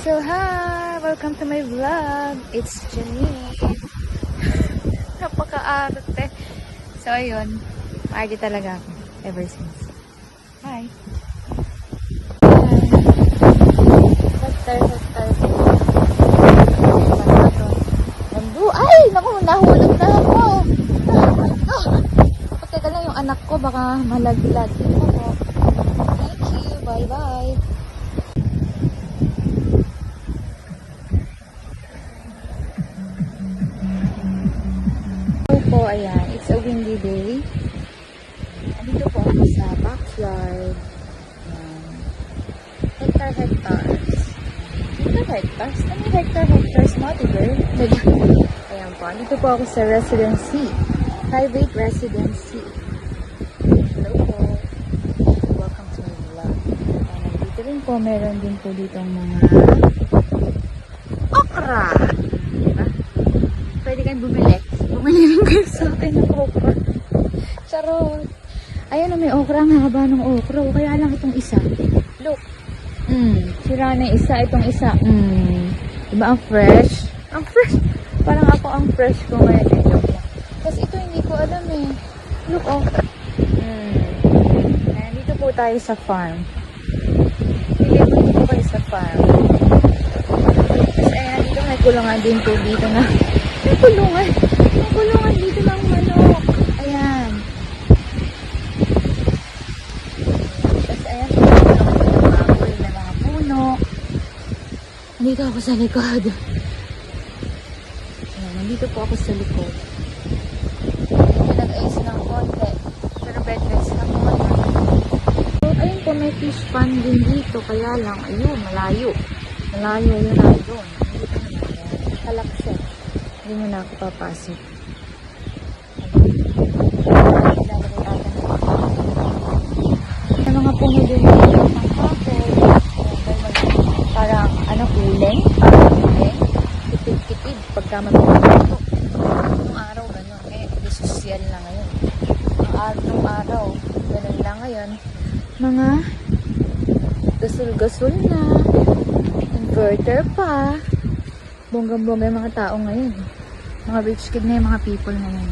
So hi! Welcome to my vlog. It's Janine. Napaka-arte. So ayun, maarte talaga ako ever since. Hi! Hector. Ay! Naku, nahulog na ako! Teka lang yung anak ko, baka malaglag. Thank you. Bye-bye. Po, ayan, it's a windy day. Dito po ako sa backyard. Hectares. Ano hectares mo, girl? Ayan po, dito po ako sa residency. Private residency. Hello po. Welcome to my vlog. Ayan, dito rin po, meron din po dito mga okra. Diba? Pwede kayong bumili. Bumili rin kayo sa akin ng okra. Charot. Ayan na, may okra. Ang haba ng okra. Kaya lang itong isa. Look. Sira na yung isa. Itong isa. Diba ang fresh? Ang fresh. Parang ako ang fresh ko ngayon. Joke lang. Kasi ito hindi ko alam eh. Look oh. Ayan, dito po tayo sa farm. Deliver dito kayo sa farm. Tapos ayan, dito may kulungan din po dito na. May kulungan. May kulungan dito ng manok. Ayan. Tapos ayan, may kulungan ng mga puno. Nandito ako sa likod. Ayan, nandito po ako sa likod. Nag-ice ng konti. Pero bed rest lang po. So, ayun po, may fish pond din dito. Kaya lang, ayun, malayo. Malayo yun na doon. Nandito naman. Kalakse. Hindi mo na ako papasok. May mga puno din dito ng kapol. Parang, uling. Parang uling. Kitid-kitid. Pagka magpapito. Nung araw, gano'n. Hindi social na ngayon. Nung araw, gano'n lang ngayon. Mga gasol-gasol na. Inverter pa. Bonggang-bongga yung mga tao ngayon. Mga rich kid na yung mga people ngayon.